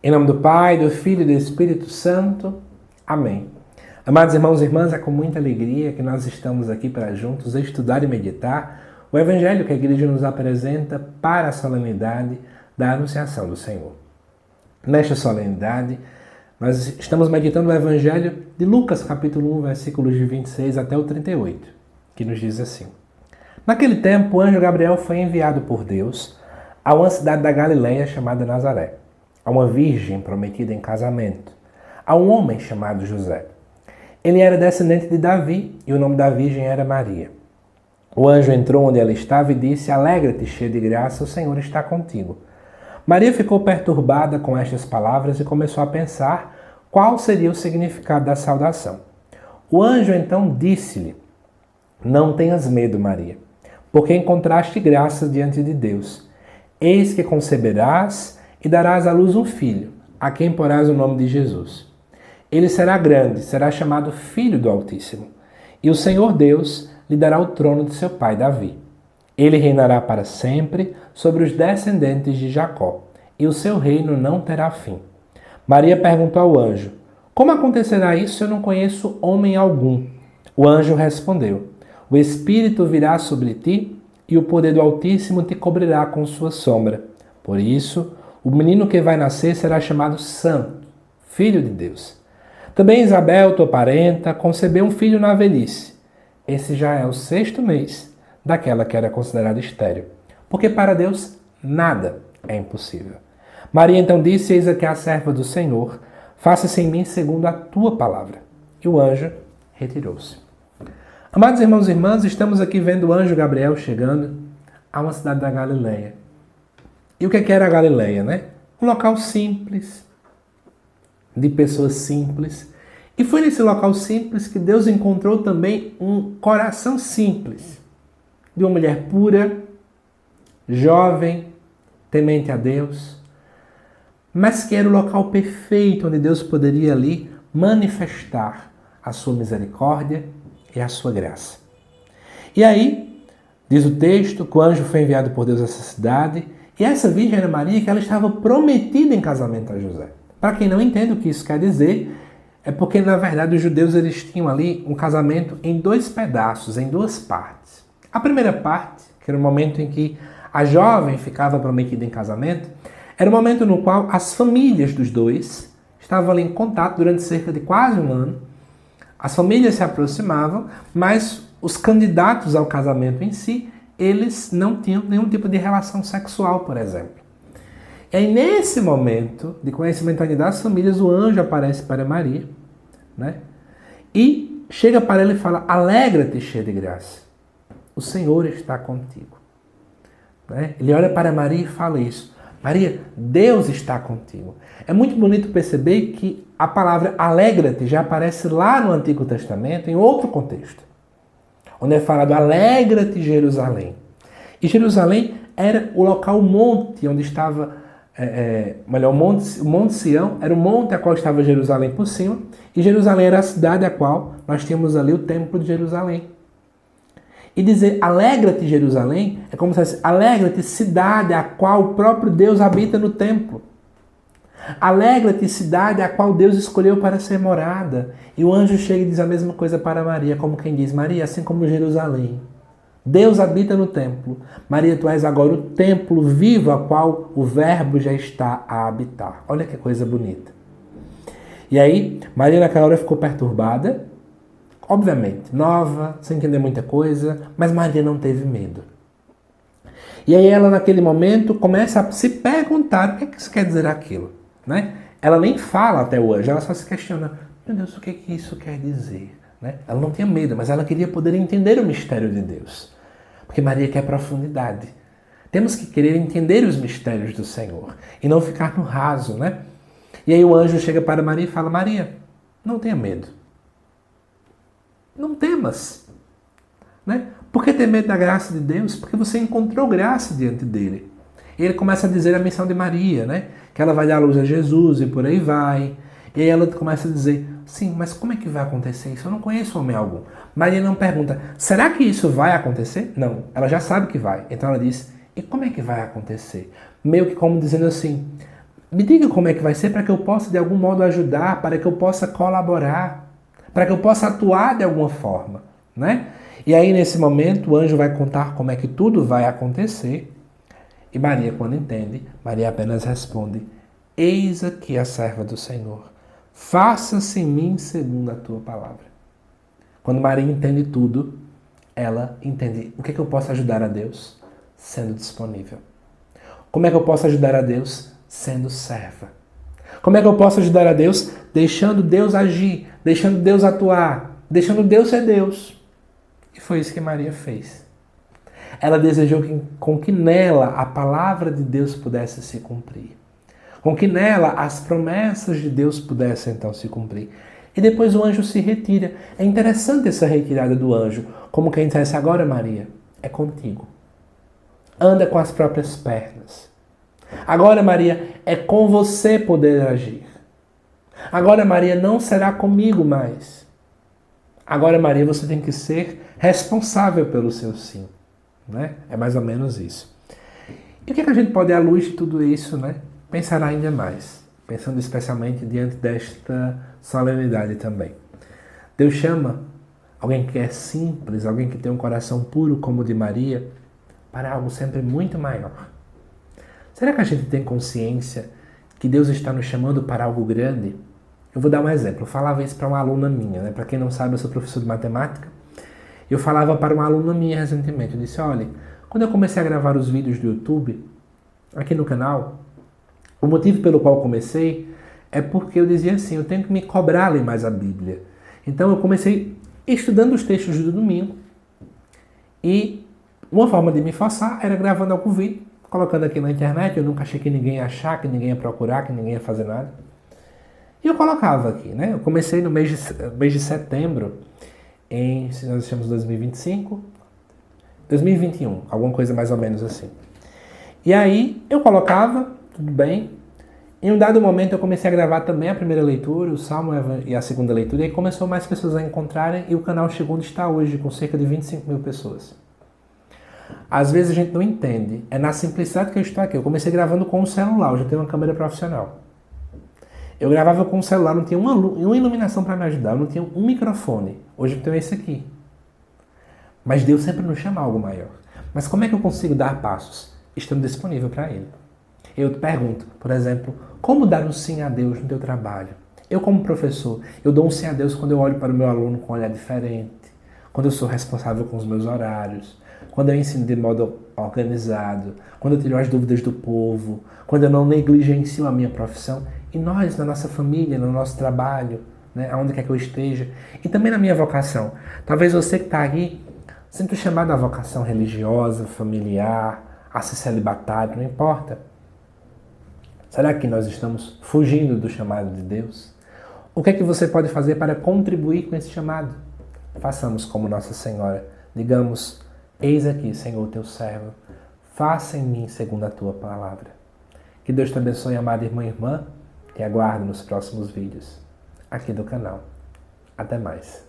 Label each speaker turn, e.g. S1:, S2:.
S1: Em nome do Pai, do Filho e do Espírito Santo. Amém. Amados irmãos e irmãs, é com muita alegria que nós estamos aqui para juntos estudar e meditar o Evangelho que a Igreja nos apresenta para a solenidade da Anunciação do Senhor. Nesta solenidade, nós estamos meditando o Evangelho de Lucas, capítulo 1, versículos de 26 até o 38, que nos diz assim: Naquele tempo, o anjo Gabriel foi enviado por Deus a uma cidade da Galileia chamada Nazaré, a uma virgem prometida em casamento, a um homem chamado José. Ele era descendente de Davi e o nome da virgem era Maria. O anjo entrou onde ela estava e disse: Alegra-te, cheia de graça, o Senhor está contigo. Maria ficou perturbada com estas palavras e começou a pensar qual seria o significado da saudação. O anjo então disse-lhe: Não tenhas medo, Maria, porque encontraste graça diante de Deus. Eis que conceberás e darás à luz um filho, a quem porás o nome de Jesus. Ele será grande, será chamado Filho do Altíssimo, e o Senhor Deus lhe dará o trono de seu pai Davi. Ele reinará para sempre sobre os descendentes de Jacó, e o seu reino não terá fim. Maria perguntou ao anjo: Como acontecerá isso se eu não conheço homem algum? O anjo respondeu: O Espírito virá sobre ti, e o poder do Altíssimo te cobrirá com sua sombra. Por isso, o menino que vai nascer será chamado Santo, Filho de Deus. Também Isabel, tua parenta, concebeu um filho na velhice. Esse já é o 6º mês daquela que era considerada estéril, porque para Deus nada é impossível. Maria então disse: Eis aqui a serva do Senhor, faça-se em mim segundo a tua palavra. E o anjo retirou-se. Amados irmãos e irmãs, estamos aqui vendo o anjo Gabriel chegando a uma cidade da Galileia. E o que era a Galileia, né? Um local simples, de pessoas simples. E foi nesse local simples que Deus encontrou também um coração simples, de uma mulher pura, jovem, temente a Deus, mas que era o local perfeito onde Deus poderia ali manifestar a sua misericórdia e a sua graça. E aí, diz o texto, que o anjo foi enviado por Deus a essa cidade, e essa virgem era Maria, que ela estava prometida em casamento a José. Para quem não entende o que isso quer dizer, é porque, na verdade, os judeus eles tinham ali um casamento em 2 pedaços, em 2 partes. A primeira parte, que era o momento em que a jovem ficava prometida em casamento, era o momento no qual as famílias dos dois estavam ali em contato durante cerca de quase um ano. As famílias se aproximavam, mas os candidatos ao casamento em si, eles não tinham nenhum tipo de relação sexual, por exemplo. E aí, nesse momento de conhecimento das famílias, o anjo aparece para Maria, né? E chega para ela e fala: Alegra-te, cheia de graça, o Senhor está contigo. Né? Ele olha para Maria e fala isso: Maria, Deus está contigo. É muito bonito perceber que a palavra alegra-te já aparece lá no Antigo Testamento, em outro contexto, onde é falado: alegra-te, Jerusalém. E Jerusalém era o local, o monte onde estava, o Monte Sião era o monte a qual estava Jerusalém por cima, e Jerusalém era a cidade a qual nós tínhamos ali o Templo de Jerusalém. E dizer alegra-te, Jerusalém, é como se fosse alegra-te, cidade a qual o próprio Deus habita no templo. Alegra-te, cidade a qual Deus escolheu para ser morada. E o anjo chega e diz a mesma coisa para Maria, como quem diz: Maria, assim como Jerusalém, Deus habita no templo. Maria, tu és agora o templo vivo a qual o Verbo já está a habitar. Olha que coisa bonita. E aí, Maria naquela hora ficou perturbada, obviamente, nova, sem entender muita coisa, mas Maria não teve medo. E aí ela, naquele momento, começa a se perguntar o que isso quer dizer aquilo. Né? Ela nem fala até o anjo, ela só se questiona: meu Deus, o que isso quer dizer? Né? Ela não tinha medo, mas ela queria poder entender o mistério de Deus. Porque Maria quer profundidade. Temos que querer entender os mistérios do Senhor e não ficar no raso, né? E aí o anjo chega para Maria e fala: Maria, não tenha medo. Não temas. Né? Por que ter medo da graça de Deus? Porque você encontrou graça diante dele. E ele começa a dizer a missão de Maria, né? Que ela vai dar a luz a Jesus e por aí vai. E aí ela começa a dizer: sim, mas como é que vai acontecer isso? Eu não conheço homem algum. Maria não pergunta: será que isso vai acontecer? Não, ela já sabe que vai. Então ela diz: e como é que vai acontecer? Meio que como dizendo assim: Me diga como é que vai ser para que eu possa de algum modo ajudar, para que eu possa colaborar, para que eu possa atuar de alguma forma, né? E aí nesse momento o anjo vai contar como é que tudo vai acontecer. E Maria, quando entende, Maria apenas responde: Eis aqui a serva do Senhor. Faça-se em mim segundo a tua palavra. Quando Maria entende tudo, ela entende o que é que eu posso ajudar a Deus? Sendo disponível. Como é que eu posso ajudar a Deus? Sendo serva. Como é que eu posso ajudar a Deus? Deixando Deus agir, deixando Deus atuar, deixando Deus ser Deus. E foi isso que Maria fez. Ela desejou com que nela a palavra de Deus pudesse se cumprir. Com que nela as promessas de Deus pudessem então se cumprir. E depois o anjo se retira. É interessante essa retirada do anjo. Como quem dissesse: agora, Maria, é contigo. Anda com as próprias pernas. Agora, Maria, é com você poder agir. Agora, Maria, não será comigo mais. Agora, Maria, você tem que ser responsável pelo seu sim. Né? É mais ou menos isso. E o que a gente pode, à luz de tudo isso, né, pensar ainda mais? Pensando especialmente diante desta solenidade também. Deus chama alguém que é simples, alguém que tem um coração puro como o de Maria, para algo sempre muito maior. Será que a gente tem consciência que Deus está nos chamando para algo grande? Eu vou dar um exemplo. Eu falava isso para uma aluna minha, né? Para quem não sabe, eu sou professor de matemática. Eu falava para uma aluna minha recentemente. Eu disse: olha, quando eu comecei a gravar os vídeos do YouTube, aqui no canal, o motivo pelo qual eu comecei é porque eu dizia assim: eu tenho que me cobrar ler mais a Bíblia. Então eu comecei estudando os textos do domingo e uma forma de me forçar era gravando algum vídeo, colocando aqui na internet. Eu nunca achei que ninguém ia achar, que ninguém ia procurar, que ninguém ia fazer nada. E eu colocava aqui, né? Eu comecei no mês de setembro, se nós estamos em 2025, 2021, alguma coisa mais ou menos assim. E aí eu colocava, tudo bem. Em um dado momento eu comecei a gravar também a primeira leitura, o Salmo e a segunda leitura, e aí começou mais pessoas a encontrarem, e o canal chegou onde está hoje, com cerca de 25 mil pessoas. Às vezes a gente não entende, é na simplicidade que eu estou aqui. Eu comecei gravando com um celular, hoje eu tenho uma câmera profissional. Eu gravava com o celular, não tinha uma iluminação para me ajudar, eu não tinha um microfone. Hoje eu tenho esse aqui. Mas Deus sempre nos chama a algo maior. Mas como é que eu consigo dar passos? Estando disponível para Ele. Eu te pergunto, por exemplo, como dar um sim a Deus no teu trabalho? Eu, como professor, eu dou um sim a Deus quando eu olho para o meu aluno com um olhar diferente, quando eu sou responsável com os meus horários, quando eu ensino de modo organizado, quando eu tiro as dúvidas do povo, quando eu não negligencio a minha profissão. E nós, na nossa família, no nosso trabalho, né, aonde quer que eu esteja, e também na minha vocação. Talvez você que está aqui sinta o chamado à vocação religiosa, familiar, a ser celibatário, não importa. Será que nós estamos fugindo do chamado de Deus? O que é que você pode fazer para contribuir com esse chamado? Façamos como Nossa Senhora. Digamos: eis aqui, Senhor, teu servo. Faça em mim segundo a tua palavra. Que Deus te abençoe, amada irmã e irmã. Te aguardo nos próximos vídeos aqui do canal. Até mais.